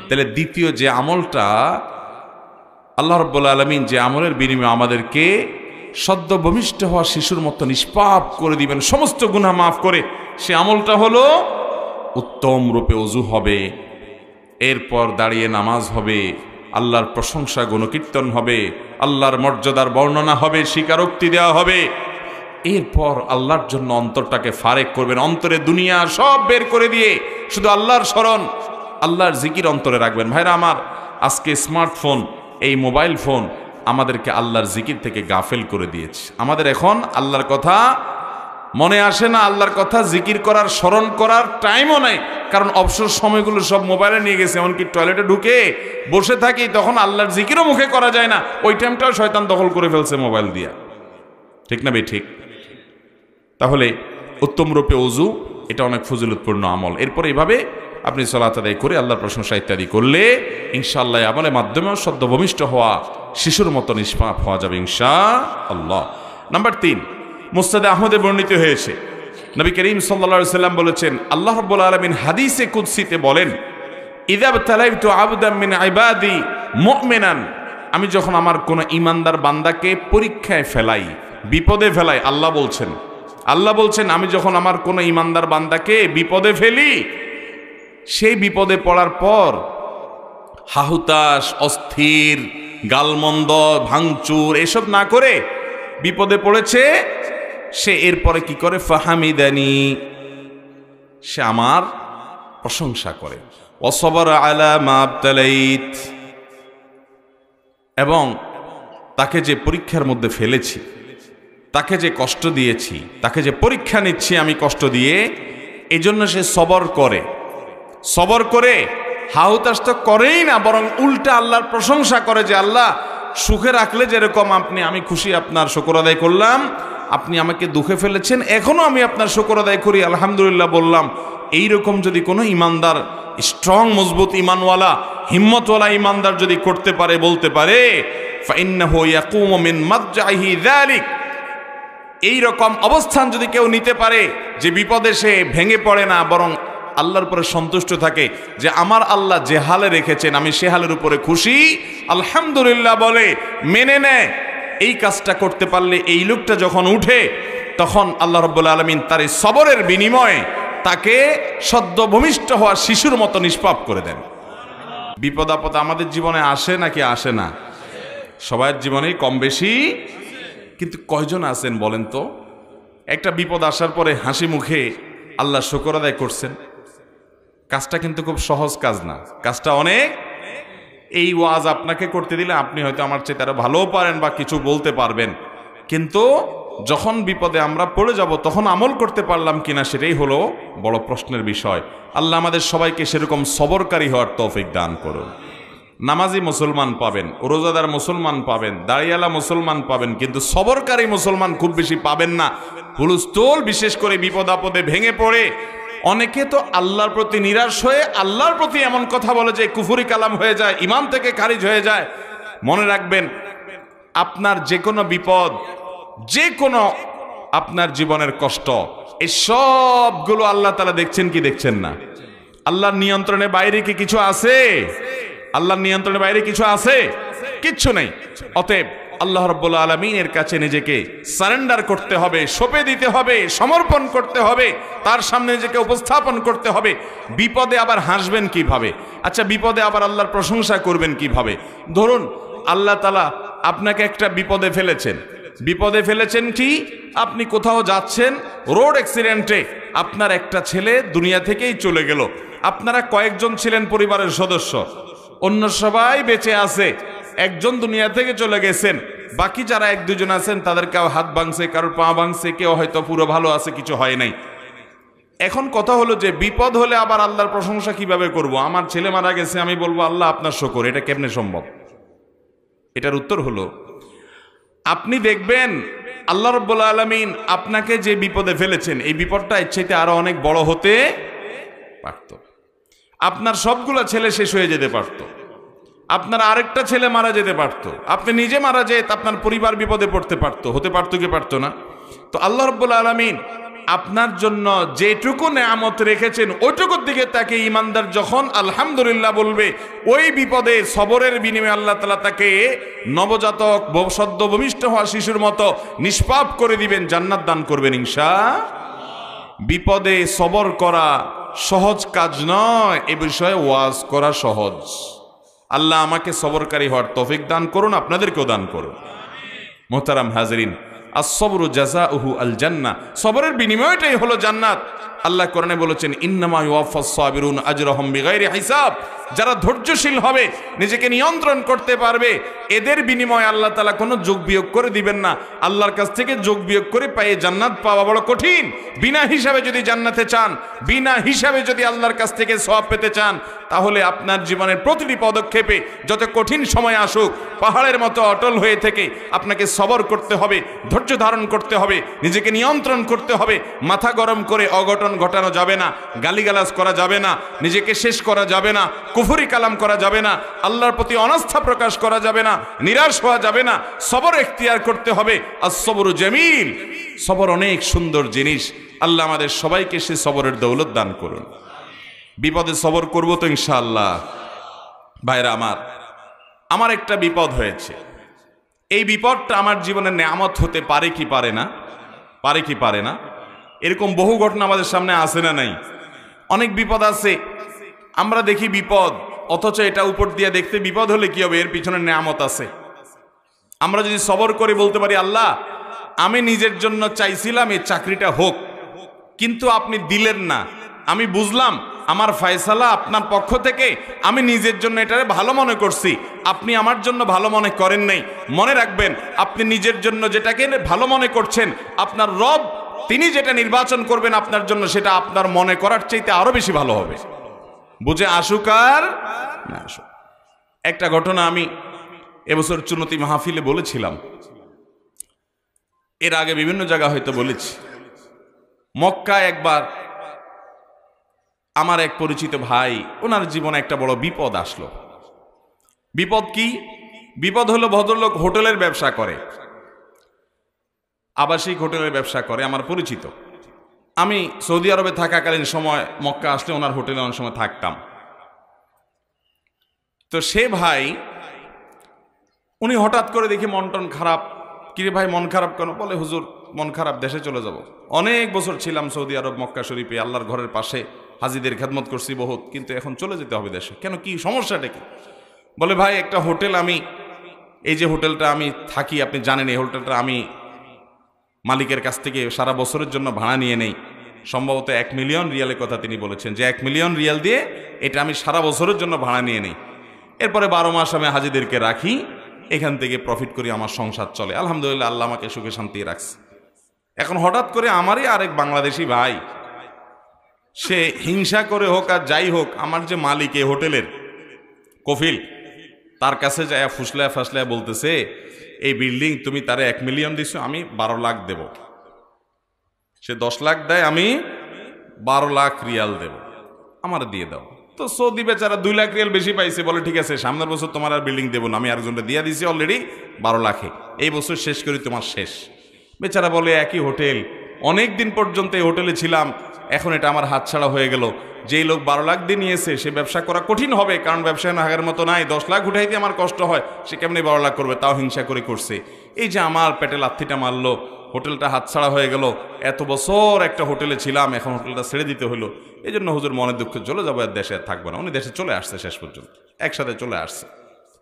তাহলে দ্বিতীয় যে আমলটা, আল্লাহ রাব্বুল আলামিন যে আমলের বিনিময়ে আমাদেরকে সদ্য ভূমিষ্ঠ হওয়া শিশুর মতো নিষ্পাপ করে দিবেন, সমস্ত গুনাহ মাফ করে, সে আমলটা হলো উত্তম রূপে ওযু হবে, এরপর দাঁড়িয়ে নামাজ হবে, আল্লাহর প্রশংসা গুণকীর্তন হবে, আল্লাহর মর্যাদার বর্ণনা হবে, স্বীকারোক্তি দেওয়া হবে। এরপর আল্লাহর জন্য অন্তরটাকে ফারেক করবেন, অন্তরে দুনিয়া সব বের করে দিয়ে শুধু আল্লাহর স্মরণ, আল্লাহর জিকির অন্তরে রাখবেন। ভাইরা আমার, আজকে স্মার্টফোন, এই মোবাইল ফোন আমাদেরকে আল্লাহর জিকির থেকে গাফেল করে দিয়েছে। আমাদের এখন আল্লাহর কথা মনে আসে না, আল্লাহর কথা জিকির করার, স্মরণ করার টাইমও নাই, কারণ অবসর সময়গুলো সব মোবাইলে নিয়ে গেছে। এমনকি টয়লেটে ঢুকে বসে থাকি, তখন আল্লাহর জিকিরও মুখে করা যায় না, ওই টাইমটাও শয়তান দখল করে ফেলছে মোবাইল দিয়া। ঠিক না ভাই? ঠিক। তাহলে উত্তম রূপে ওযু, এটা অনেক ফজিলতপূর্ণ আমল। এরপর এইভাবে আপনি সালাত আদায় করে আল্লাহর প্রশংসা ইত্যাদি করলে ইনশাআল্লাহ আমলের মাধ্যমেও সদ্য ভূমিষ্ঠ হওয়া শিশুর মতো নিষ্পাপ হওয়া যাবে ইনশাআল্লাহ। নাম্বার 3, মুসনাদে আহমদে বর্ণিত হয়েছে, নবী করিম সাল্লাল্লাহু আলাইহি ওয়াসাল্লাম বলেছেন, আল্লাহ রাব্বুল আলামিন হাদিসে কুদসিতে বলেন, ইযা বতালাইতু আবদাম মিন ইবাদি মুমিনান, আমি যখন আমার কোন ঈমানদার বান্দাকে পরীক্ষায় ফেলাই, বিপদে ফেলাই, আল্লাহ বলছেন আমি যখন আমার কোন ঈমানদার বান্দাকে বিপদে ফেলি, সেই বিপদে পড়ার পর হাহুতাশ, অস্থির, গালমন্দ, ভাঙচুর এসব না করে বিপদে পড়েছে, সে এরপরে কি করে? ফাহামিদানি, সে আমার প্রশংসা করে। ওয়াসবারা আলা মা আবতালাইত, এবং তাকে যে পরীক্ষার মধ্যে ফেলেছি, তাকে যে কষ্ট দিয়েছি, তাকে যে পরীক্ষা নিচ্ছি আমি কষ্ট দিয়ে, এজন্য সে সবর করে হাহুতাশ তো করেই না, বরং উল্টা আল্লাহর প্রশংসা করে, যে আল্লাহ সুখে রাখলে যেরকম আপনি, আমি খুশি, আপনার শুকর আদায় করলাম, আপনি আমাকে দুঃখে ফেলেছেন, এখনো আমি আপনার শুকর আদায় করি, আলহামদুলিল্লাহ বললাম। এইরকম যদি কোনো ইমানদার, স্ট্রং মজবুত ইমানওয়ালা, হিম্মতওয়ালা ইমানদার যদি করতে পারে, বলতে পারে, ফাইন্নাহু ইয়াকুমু মিন মাদজাহি যালিক, এইরকম অবস্থান যদি কেউ নিতে পারে, যে বিপদে সে ভেঙে পড়ে না, বরং আল্লাহর উপরে সন্তুষ্ট থাকে, যে আমার আল্লাহ যে হালে রেখেছেন আমি সে হালের উপরে খুশি, আলহামদুলিল্লাহ বলে মেনে নেয়, এই কাজটা করতে পারলে, এই লোকটা যখন উঠে, তখন আল্লাহ রাব্বুল আলামিন তার এই সবরের বিনিময়ে তাকে সদ্য ভূমিষ্ঠ হওয়া শিশুর মতো নিষ্পাপ করে দেন। বিপদ আপদ আমাদের জীবনে আসে নাকি আসে না? সবার জীবনেই কম বেশি, কিন্তু কয়জন আছেন বলেন তো, একটা বিপদ আসার পরে হাসি মুখে আল্লাহ শুকর আদায় করছেন? কাজটা কিন্তু খুব সহজ কাজ না, কাজটা অনেক। এই ওয়াজ আপনাকে করতে দিলে আপনি হয়তো আমার চেয়ে তারা ভালোও পারেন বা কিছু বলতে পারবেন, কিন্তু যখন বিপদে আমরা পড়ে যাব তখন আমল করতে পারলাম কিনা, সেটাই হলো বড় প্রশ্নের বিষয়। আল্লাহ আমাদের সবাইকে সেরকম সবরকারী হওয়ার তৌফিক দান করুন। নামাজি মুসলমান পাবেন, রোজাদার মুসলমান পাবেন, দাড়িয়ালা মুসলমান পাবেন, কিন্তু সবরকারী মুসলমান খুব বেশি পাবেন না। হুলস্থুল, বিশেষ করে বিপদ আপদে ভেঙে পড়ে অনেকে তো আল্লাহর প্রতি নিরাশ হয়ে আল্লাহর প্রতি এমন কথা বলে যে কুফরি কালাম হয়ে যায়, ইমান থেকে খারিজ হয়ে যায়। মনে রাখবেন, আপনার যে কোনো বিপদ, যে কোনো আপনার জীবনের কষ্ট, এই সবগুলো আল্লাহ তাআলা দেখছেন কি দেখছেন না? আল্লাহর নিয়ন্ত্রণের বাইরে কি কিছু আছে? আল্লাহর নিয়ন্ত্রণের বাইরে কিছু আছে? কিচ্ছু নেই। অতএব আল্লাহ রাব্বুল আলামিনের কাছে নিজেকে সারেন্ডার করতে হবে, সঁপে দিতে হবে, সমর্পণ করতে হবে, তার সামনে নিজেকে উপস্থাপন করতে হবে। বিপদে আবার হাসবেন কিভাবে? আচ্ছা, বিপদে আবার আল্লাহর প্রশংসা করবেন কিভাবে? ধরুন আল্লাহ তাআলা আপনাকে একটা বিপদে ফেলেছেন কি? আপনি কোথাও যাচ্ছেন, রোড অ্যাক্সিডেন্টে আপনার একটা ছেলে দুনিয়া থেকেই চলে গেল। আপনারা কয়েকজন ছিলেন পরিবারের সদস্য, অন্য সবাই বেঁচে আছে, একজন দুনিয়া থেকে চলে গেছেন, বাকি যারা এক দুজন আছেন তাদের কেউ হাত ভাঙছে, কারোর পা ভাঙছে, কেউ হয়তো পুরো ভালো আছে, কিছু হয় নাই। এখন কথা হলো যে বিপদ হলে আবার আল্লাহর প্রশংসা কিভাবে করব? আমার ছেলে মারা গেছে, আমি বলবো আল্লাহ আপনার শুকর, এটা কেমনে সম্ভব? এটার উত্তর হলো, আপনি দেখবেন আল্লাহ রাব্বুল আলামিন আপনাকে যে বিপদে ফেলেছেন, এই বিপদটা এর চাইতে আরো অনেক বড় হতে পারত। আপনার সবগুলো ছেলে শেষ হয়ে যেতে পারত, আপনার আরেকটা ছেলে মারা যেতে পারতো, আপনি নিজে মারা যেত, আপনার পরিবার বিপদে পড়তে পারতো, হতে পারতো কি পারতো না? তো আল্লাহ রাব্বুল আলামিন আপনার জন্য যেটুকু নেয়ামত রেখেছেন ওইটুকুর দিকে তাকে ইমানদার যখন আলহামদুলিল্লাহ বলবে, ওই বিপদে সবরের বিনিময়ে আল্লাহ তাআলা তাকে নবজাতক সদ্য ভূমিষ্ঠ হওয়া শিশুর মতো নিষ্পাপ করে দিবেন, জান্নাত দান করবেন ইনশাআল্লাহ। বিপদে সবর করা সহজ কাজ নয়, এ বিষয়ে ওয়াজ করা সহজ। আল্লাহ আমাকে সবরকারী হওয়ার তৌফিক দান করুন, আপনাদেরকেও দান করুন। মুহতারাম হাজিরিন, আস-সবরু জাযাউহু আল জান্নাহ, সবরের বিনিময়টাই হলো জান্নাত। আল্লাহ কোরআনে বলেছেন, ইন্নামা ইউওয়াফাস সাবিরুন আজরাহুম বিগাইরি হিসাব, যারা ধৈর্যশীল হবে, নিজেকে নিয়ন্ত্রণ করতে পারবে, এদের বিনিময়ে আল্লাহ তাআলা কোনো যোগ বিয়োগ করে দিবেন না। আল্লাহর কাছ থেকে যোগ বিয়োগ করে পায়ে জান্নাত পাওয়া বড় কঠিন। বিনা হিসাবে যদি জান্নাতে চান, বিনা হিসাবে যদি আল্লাহর কাছ থেকে সওয়াব পেতে চান, তাহলে আপনার জীবনের প্রতিটি পদক্ষেপে যত কঠিন সময় আসুক, পাহাড়ের মতো অটল হয়ে থেকে আপনাকে সবর করতে হবে, ধৈর্য ধারণ করতে হবে, নিজেকে নিয়ন্ত্রণ করতে হবে। মাথা গরম করে অঘটন ঘটানো যাবে না, গালিগালাজ করা যাবে না, নিজেকে শেষ করা যাবে না, কুফরি কালাম করা যাবে না, আল্লাহর প্রতি অনাস্থা প্রকাশ করা যাবে না, নিরাশ হওয়া যাবে না। সবর এখতিয়ার করতে হবে। আস-সবরু জামিল, সবর অনেক সুন্দর জিনিস। আল্লাহ আমাদের সবাইকে সে সবরের দৌলত দান করুন। বিপদে সবর করব তো ইনশাআল্লাহ। ভাইরা আমার একটা বিপদ হয়েছে। এই বিপদটা আমার জীবনের নেয়ামত হতে পারে কি পারে না, পারে কি পারে না, এরকম বহু ঘটনা আমাদের সামনে আসে না নাই? অনেক বিপদ আছে, আমরা দেখি বিপদ, অথচ এটা উপর দিয়ে দেখতে বিপদ হলে কি হবে, এর পিছনে নেয়ামত আছে। আমরা যদি সবর করে বলতে পারি, আল্লাহ আমি নিজের জন্য চাইছিলাম এই চাকরিটা হোক, কিন্তু আপনি দিলেন না, আমি বুঝলাম আমার ফয়সালা আপনার পক্ষ থেকে, আমি নিজের জন্য এটারে ভালো মনে করছি, আপনি আমার জন্য ভালো মনে করেন নাই। মনে রাখবেন, আপনি নিজের জন্য যেটাকে ভালো মনে করছেন, আপনার রব তিনি যেটা নির্বাচন করবেন আপনার জন্য, সেটা আপনার মনে করার চাইতে আরো বেশি ভালো হবে। বুঝে আসুক আর না আসুক। একটা ঘটনা আমি এবছর চুনতি মাহফিলে বলেছিলাম, এর আগে বিভিন্ন জায়গা হয়তো বলেছি। মক্কায় একবার আমার এক পরিচিত ভাই, ওনার জীবনে একটা বড় বিপদ আসলো। বিপদ কি? বিপদ হলো, ভদ্রলোক হোটেলের ব্যবসা করে, আবাসিক হোটেলের ব্যবসা করে, আমার পরিচিত। আমি সৌদি আরবে থাকাকালীন সময় মক্কা আসলে ওনার হোটেলে অনেক সময় থাকতাম। তো সে ভাই, উনি হঠাৎ করে দেখি মন টন খারাপ। কিরে ভাই মন খারাপ কেন? বলে হুজুর মন খারাপ, দেশে চলে যাব। অনেক বছর ছিলাম সৌদি আরব মক্কা শরীফে, আল্লাহর ঘরের পাশে হাজিদের খেদমত করছি বহুত, কিন্তু এখন চলে যেতে হবে দেশে। কেন, কি সমস্যাটা কি? বলে ভাই একটা হোটেল, আমি এই যে হোটেলটা আমি থাকি, আপনি জানেন এই হোটেলটা আমি মালিকের কাছ থেকে সারা বছরের জন্য ভাড়া নিয়ে নেই। সম্ভবত 1 মিলিয়ন রিয়ালের কথা তিনি বলেছেন, যে 1 মিলিয়ন রিয়াল দিয়ে এটা আমি সারা বছরের জন্য ভাড়া নিয়ে নেই। এরপরে 12 মাস আমি হাজিদেরকে রাখি, এখান থেকে প্রফিট করি, আমার সংসার চলে। আলহামদুলিল্লাহ, আল্লাহ আমাকে সুখে শান্তি রাখছে। এখন হঠাৎ করে আমারই আরেক বাংলাদেশি ভাই, সে হিংসা করে হোক আর যাই হোক, আমার যে মালিক এই হোটেলের কফিল, তার কাছে যায় ফুসলায় ফাসলায় বলতেছে, এই বিল্ডিং তুমি তারে 1 মিলিয়ন দিছো, আমি 12 লাখ দেব। সে 10 লাখ দেয়, আমি 12 লাখ রিয়াল দেব, আমার দিয়ে দাও। তো সৌদি বেচারা 2 লাখ রিয়াল বেশি পাইছে, বলে ঠিক আছে সামনের বছর তোমার আর বিল্ডিং দেবো না, আমি আরেকজনটা দিয়ে দিছি অলরেডি 12 লাখে, এই বছর শেষ করি, তোমার শেষ। বেচারা বলে একই হোটেল, অনেক দিন পর্যন্ত এই হোটেলে ছিলাম, এখন এটা আমার হাতছাড়া হয়ে গেল। যেই লোক 12 লাখ দিয়ে নিয়েছে সে ব্যবসা করা কঠিন হবে, কারণ ব্যবসায় না আগের মতো নাই। 10 লাখ উঠাইতে আমার কষ্ট হয়, সে কেমনি 12 লাখ করবে, তাও হিংসা করে করছে। এই যে আমার পেটে লাথিটা মারলো, হোটেলটা হাতছাড়া হয়ে গেল, এত বছর একটা হোটেলে ছিলাম, এখন হোটেলটা ছেড়ে দিতে হলো। এই জন্য হুজুর মনে দুঃখ, চলে যাবো, আর দেশে থাকবো না। উনি দেশে চলে আসছে, শেষ পর্যন্ত একসাথে চলে আসছে।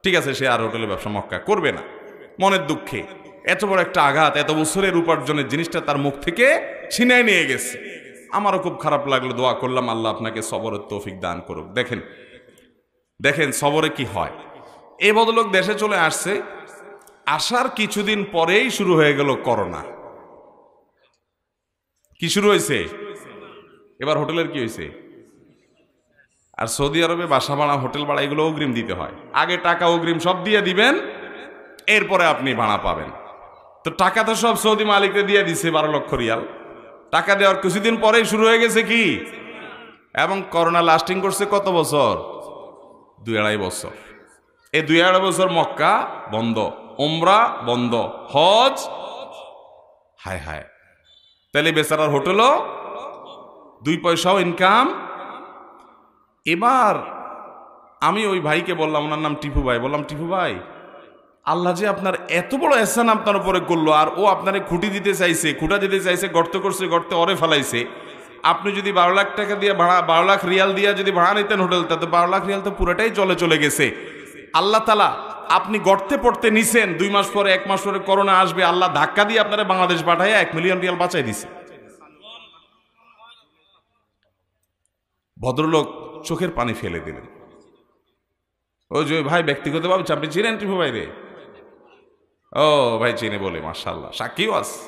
ঠিক আছে, সে আর হোটেলে ব্যবসা মক্কা করবে না। মনের দুঃখে এত বড় একটা আঘাত, এত বছরের উপার্জনের জিনিসটা তার মুখ থেকে ছিনায় নিয়ে গেছে। আমারও খুব খারাপ লাগলো, দোয়া করলাম আল্লাহ আপনাকে সবরের তৌফিক দান করুক। দেখেন দেখেন সবরে কি হয়। এই ভদ্রলোক দেশে চলে আসছে, আসার কিছুদিন পরেই শুরু হয়ে গেল করোনা। কি শুরু হয়েছে? এবার হোটেলের কি হয়েছে? আর সৌদি আরবে বাসা ভাড়া, হোটেল ভাড়া এগুলো অগ্রিম দিতে হয়। আগে টাকা অগ্রিম সব দিয়ে দিবেন, এরপরে আপনি ভাড়া পাবেন। তো টাকা তো সব সৌদি মালিককে দিয়ে দিছে 12 লক্ষ রিয়াল। টাকা দেওয়ার কিছুদিন পরেই শুরু হয়ে গেছে কি, এবং করোনা লাস্টিং করছে কত বছর? 2-2.5 বছর। এই 2.5 বছর মক্কা বন্ধ, উমরা বন্ধ, হজ, হায় হায়, তাহলে বেচারার হোটেলও 2 পয়সাও ইনকাম। এবার আমি ওই ভাইকে বললাম, ওনার নাম টিপু ভাই, বললাম টিপু ভাই, আল্লাহ যে আপনার এত বড় এহসান আপনার উপরে করলো, আর ও আপনারে খুঁটা দিতে চাইছে, গর্ত করছে, গর্তে অরে ফেলাইছে। আপনি যদি 12 লাখ টাকা দিয়ে ভাড়া, 12 লাখ রিয়াল দিয়ে যদি ভাড়া নিতেন হোটেলটা, তো 12 লাখ রিয়াল তো পুরোটাই চলে গেছে। আল্লাহ তাআলা আপনি গর্তে পড়তে নিছেন, 2 মাস পরে 1 মাস পরে করোনা আসবে, আল্লাহ ধাক্কা দিয়ে আপনারা বাংলাদেশ পাঠাইয়া 1 মিলিয়ন রিয়াল বাঁচাই দিছে। ভদ্রলোক চোখের পানি ফেলে দিলেন। ওই যে ভাই ব্যক্তিগতভাবে আপনি চিনেন টিপু ভাই রে? ও ভাই চিনে বলে, মাশাআল্লাহ, সাক্ষীও আছে।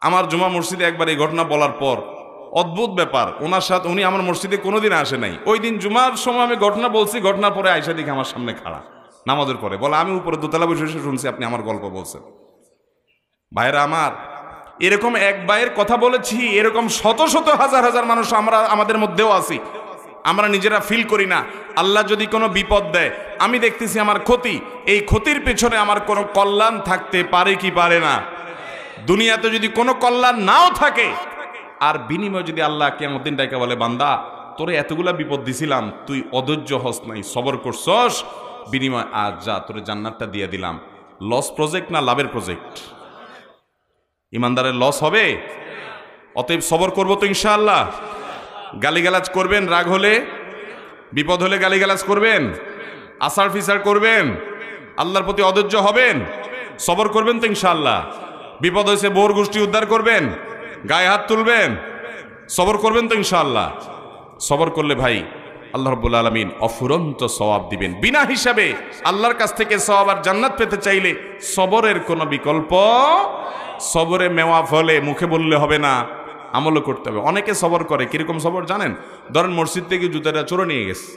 আমার জুমা মসজিদে একবার এই ঘটনা বলার পর অদ্ভুত ব্যাপার, ওনার সাথে, উনি আমার মসজিদে কোনোদিন আসে নাই। ওই দিন জুমার সময় আমি ঘটনা বলছি, ঘটনার পরে আয়সা দিকে আমার সামনে খাড়া নামাজের পরে, বলে আমি উপরে দোতলা বসে শুনছি আপনি আমার গল্প বলছেন। ভাইরা আমার, এরকম এক ভাইয়ের কথা বলেছি, এরকম শত শত হাজার হাজার মানুষ আমরা আমাদের মধ্যেও আছি, আমরা নিজেরা ফিল করি না। আল্লাহ যদি কোনো বিপদ দেয়, আমি দেখতেছি আমার ক্ষতি, এই ক্ষতির পেছনে আমার কোনো কল্যাণ থাকতে পারে কি পারে না? দুনিয়াতে যদি কোনো কল্যাণ নাও থাকে, আর বিনিময় যদি আল্লাহ কিয়ামত দিন ডাইকা বলে, বান্দা তোরে এতগুলা বিপদ দিছিলাম, তুই অধৈর্য হস নাই, সবর করছস, বিনিময় আজ যা তোরে জান্নাতটা দিয়ে দিলাম। লস প্রজেক্ট না লাভের প্রজেক্ট? ইমানদারের লস হবে। অতএব সবর করবো তো ইনশাআল্লাহ। গালিগালাজ করবেন, রাগ হলে, বিপদ হলে গালিগালাজ করবেন, আসার ফিসার করবেন, আল্লাহর প্রতি অধৈর্য হবেন, সবর করবেন তো ইনশাআল্লাহ। বিপদ হয়েছে বোর গোষ্ঠী উদ্ধার করবেন, গায়ে হাত তুলবেন, সবর করবেন তো ইনশাআল্লাহ। সবর করলে ভাই আল্লাহ রাব্বুল আলামিন অফুরন্ত সওয়াব দিবেন বিনা হিসাবে। আল্লাহর কাছ থেকে সওয়াব আর জান্নাত পেতে চাইলে সবরের কোনো বিকল্প, সবরে মেওয়া ফলে মুখে বললে হবে না, আমলও করতে হবে। অনেকে সবর করে, কিরকম সবর জানেন? ধরেন মসজিদ থেকে জুতাটা চোরে নিয়ে গেছে,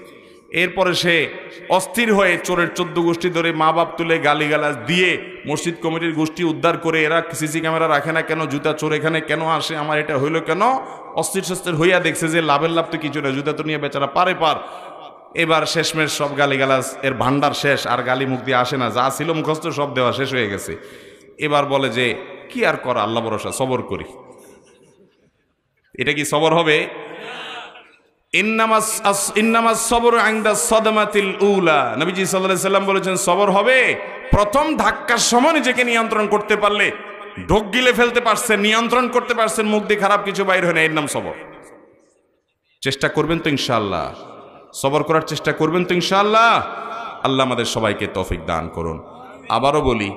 এরপরে সে অস্থির হয়ে চোরের 14 গোষ্ঠী ধরে মা বাপ তুলে গালিগালাজ দিয়ে মসজিদ কমিটির গোষ্ঠী উদ্ধার করে, এরা সিসি ক্যামেরা রাখে না কেন, জুতা চোর এখানে কেন আসে, আমার এটা হইলো কেন, অস্থির সস্থির হইয়া দেখছে যে লাভের লাভ তো কিছু না, জুতা তো নিয়ে বেচারা পার। এবার শেষমেশ সব গালিগালাজ এর ভান্ডার শেষ, আর গালি মুখ দিয়ে আসে না, যা ছিল মুখস্থ সব দেওয়া শেষ হয়ে গেছে। এবার বলে যে কি আর করা, আল্লাহ ভরসা, সবর করি। এটা কি সবর হবে? ইন্নামাস সবর ইনদা সাদমাতিল উলা, নবীজি সাল্লাল্লাহু আলাইহি সাল্লাম বলেছেন সবর হবে প্রথম ধাক্কার সময় নিজেকে নিয়ন্ত্রণ করতে পারলে, ঢোক গিলে ফেলতে পারছেন, নিয়ন্ত্রণ করতে পারছেন, মুখ দিয়ে খারাপ কিছু বাইর হয় না, এর নাম সবর। চেষ্টা করবেন তো ইনশাআল্লাহ, সবর করার চেষ্টা করবেন তো ইনশাআল্লাহ। আল্লাহ আমাদের সবাইকে তৌফিক দান করুন। আবারও বলি,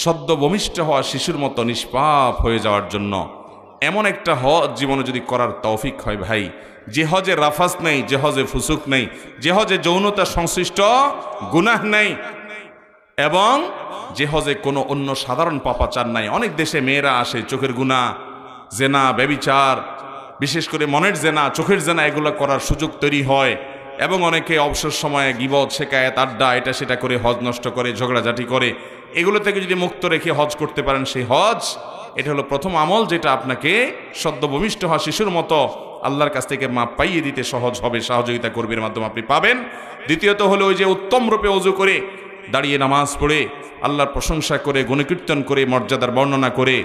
সদ্য ভূমিষ্ঠ হওয়া শিশুর মতো নিষ্পাপ হয়ে যাওয়ার জন্য এমন একটা হজ জীবনে যদি করার তৌফিক হয় ভাই, যে হজে রাফাস নেই, যে হজে ফুসুক নেই, যে হজে যৌনতা সংশ্লিষ্ট গুনাহ নেই, এবং যে হজে কোনো অন্য সাধারণ পাপাচার নাই। অনেক দেশে মেয়েরা আসে, চোখের গুনাহ, জেনা, ব্যভিচার, বিশেষ করে মনের জেনা, চোখের জেনা, এগুলো করার সুযোগ তৈরি হয়, এবং অনেকে অবসর সময়ে গীবত, শেকায়েত, আড্ডা, এটা সেটা করে হজ নষ্ট করে, ঝগড়াঝাটি করে। এগুলো থেকে যদি মুক্ত রেখে হজ করতে পারেন, সেই হজ, এটা হলো প্রথম আমল, যেটা আপনাকে সদ্য ভূমিষ্ঠ হওয়া শিশুর মতো আল্লাহর কাছ থেকে মাপ পাইয়ে দিতে সহজ হবে, সহযোগিতা কর্মীর মাধ্যমে আপনি পাবেন। দ্বিতীয়ত হলো ওই যে উত্তম রূপে ওযু করে, দাঁড়িয়ে নামাজ পড়ে, আল্লাহর প্রশংসা করে, গুণকীর্তন করে, মর্যাদার বর্ণনা করে,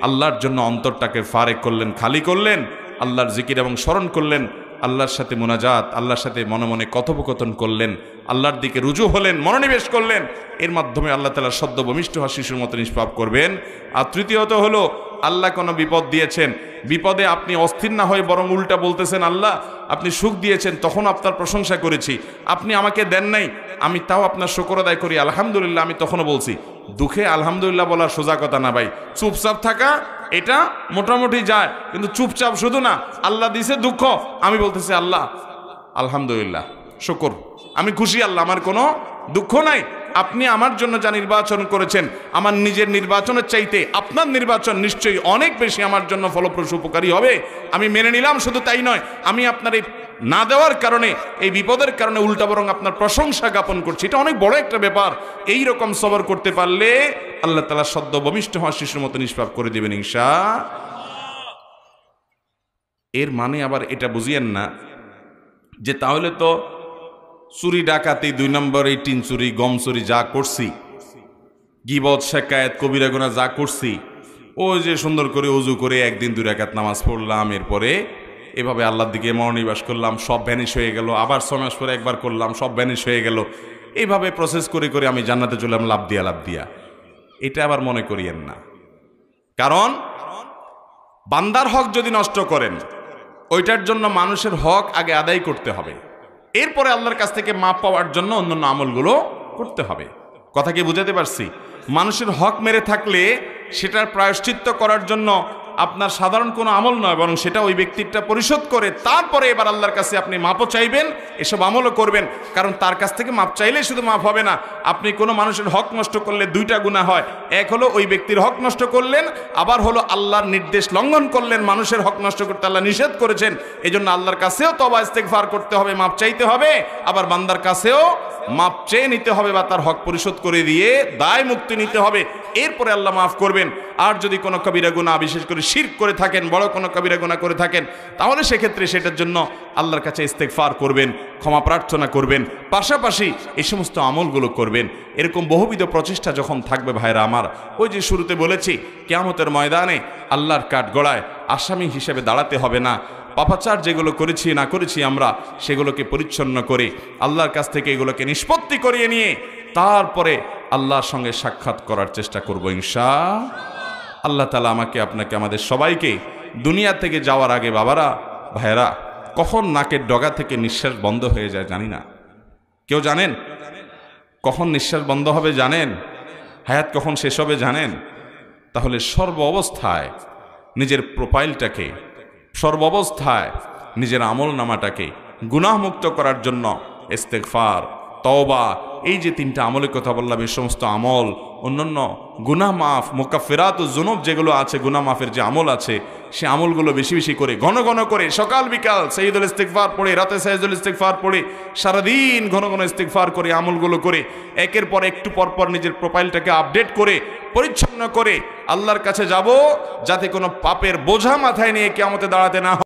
আল্লাহর জন্য অন্তরটাকে ফারেক করলেন, খালি করলেন, আল্লাহর জিকির এবং স্মরণ করলেন, আল্লাহর সাথে মুনাজাত, আল্লাহর সাথে মনে মনে কথোপকথন করলেন, আল্লাহর দিকে রুজু হলেন, মনোনিবেশ করলেন। এর মাধ্যমে আল্লাহ তাআলা সদ্য ভূমিষ্ঠ হওয়া শিশুর মতো নিষ্পাপ করবেন। আর তৃতীয়ত হলো, আল্লাহ কোনো বিপদ দিয়েছেন, বিপদে আপনি অস্থির না হয়ে বরং উল্টা বলতেছেন, আল্লাহ আপনি সুখ দিয়েছেন, তখন আপনার প্রশংসা করেছি, আপনি আমাকে দেন নাই, আমি তাও আপনার শুকর আদায় করি, আলহামদুলিল্লাহ, আমি তখনও বলছি। দুঃখে আলহামদুলিল্লাহ বলার সোজা কথা না ভাই, চুপচাপ থাকা এটা মোটামুটি যায়, কিন্তু চুপচাপ শুধু না, আল্লাহ দিছে দুঃখ, আমি বলতেছি আল্লাহ আলহামদুলিল্লাহ, শুকর, আমি খুশি, আল্লাহ আমার কোনো দুঃখ নাই, আপনি আমার জন্য যা নির্বাচন করেছেন, আমার নিজের নির্বাচনের চাইতে আপনার নির্বাচন নিশ্চয়ই অনেক বেশি আমার জন্য ফলপ্রসূ উপকারী হবে, আমি মেনে নিলাম। শুধু তাই নয়, আমি আপনার এই না দেওয়ার কারণে, এই বিপদের কারণে উল্টা বরং আপনার প্রশংসা জ্ঞাপন করছি। এটা অনেক বড় একটা ব্যাপার। এই রকম সবর করতে পারলে আল্লাহ তাআলা সদ্য ভূমিষ্ঠ হওয়া শিশুর মতো নিষ্পাপ করে দিবেন ইনশাআল্লাহ। এর মানে আবার এটা বুঝিয়েন না যে তাহলে তো চুরি ডাকাতি, 2 নম্বর এই টিন চুরি, গম চুরি যা করছি, গীবত শেকায়েত কবিরা গুনাহ যা করছি, ওই যে সুন্দর করে ওযু করে একদিন 2 রাকাত নামাজ পড়লাম, এরপরে এভাবে আল্লাহর দিকে মনোনিবেশ করলাম, সব ভ্যানিশ হয়ে গেল, আবার 6 মাস পরে একবার করলাম, সব ভ্যানিশ হয়ে গেল, এইভাবে প্রসেস করে করে আমি জান্নাতে চললাম লাভ দিয়া। এটা আবার মনে করিয়েন না। কারণ বান্দার হক যদি নষ্ট করেন, ওইটার জন্য মানুষের হক আগে আদায় করতে হবে, এরপরে আল্লাহর কাছ থেকে মাপ পাওয়ার জন্য অন্যান্য আমলগুলো করতে হবে। কথা কি বুঝাতে পারছি? মানুষের হক মেরে থাকলে সেটার প্রায়শ্চিত্ত করার জন্য আপনার সাধারণ কোনো আমল নয়, বরং সেটা ওই ব্যক্তিটা পরিশোধ করে তারপরে এবার আল্লাহর কাছে আপনি মাপও চাইবেন, এসব আমলও করবেন। কারণ তার কাছ থেকে মাপ চাইলেই শুধু মাপ হবে না, আপনি কোনো মানুষের হক নষ্ট করলে 2টা গুনাহ হয়। এক হলো ওই ব্যক্তির হক নষ্ট করলেন, আবার হলো আল্লাহর নির্দেশ লঙ্ঘন করলেন। মানুষের হক নষ্ট করতে আল্লাহ নিষেধ করেছেন, এজন্য আল্লাহর কাছেও তওবা ইস্তেগফার করতে হবে, মাপ চাইতে হবে, আবার বান্দার কাছেও মাপ চেয়ে নিতে হবে বা তার হক পরিশোধ করে দিয়ে দায় মুক্তি নিতে হবে, এরপরে আল্লাহ মাফ করবেন। আর যদি কোনো কবিরা গুনাহ, বিশেষ করে শিরক করে থাকেন, বড় কোনো কবিরা গুনাহ করে থাকেন, তাহলে সেক্ষেত্রে সেটার জন্য আল্লাহর কাছে ইস্তেগফার করবেন, ক্ষমা প্রার্থনা করবেন, পাশাপাশি এই সমস্ত আমলগুলো করবেন। এরকম বহুবিধ প্রচেষ্টা যখন থাকবে ভাইরা আমার, ওই যে শুরুতে বলেছি, কিয়ামতের ময়দানে আল্লাহর কাঠগড়ায় আসামি হিসেবে দাঁড়াতে হবে না। পাপাচার যেগুলো করেছি না করেছি আমরা, সেগুলোকে পরিচ্ছন্ন করে আল্লাহর কাছ থেকে এগুলোকে নিষ্পত্তি করিয়ে নিয়ে তারপরে আল্লাহর সঙ্গে সাক্ষাৎ করার চেষ্টা করব ইনশাআল্লাহ। আল্লাহ তাআলা আমাকে, আপনাকে, আমাদের সবাইকে দুনিয়া থেকে যাওয়ার আগে, বাবারা ভাইয়েরা, কখন নাকের ডগা থেকে নিঃশ্বাস বন্ধ হয়ে যায় জানি না। কেউ জানেন কখন নিঃশ্বাস বন্ধ হবে? জানেন হায়াত কখন শেষ হবে? জানেন? তাহলে সর্ব অবস্থায় নিজের প্রোফাইলটাকে, সর্বাবস্থায় নিজের আমল নামাটাকে গুনাহমুক্ত করার জন্য ইস্তেগফার, তওবা, এই যে 3টা আমলের কথা বললাম, এই সমস্ত আমল, অন্যান্য গুনাহ মাফ, মুকাফফিরাতুজ যুনুব যেগুলো আছে, গুনাহ মাফের যে আমল আছে, সে আমলগুলো বেশি বেশি করে, ঘন ঘন করে, সকাল বিকাল সাইয়্যিদুল ইস্তিগফার পড়ে, রাতে সাইয়্যিদুল ইস্তিগফার পড়ে, সারাদিন ঘন ঘন ইস্তিগফার করে, আমলগুলো করে, একের পর একটু পর পর নিজের প্রোফাইলটাকে আপডেট করে, পরিচ্ছন্ন করে আল্লাহর কাছে যাব, যাতে কোনো পাপের বোঝা মাথায় নিয়ে কিয়ামতে দাঁড়াতে না হয়।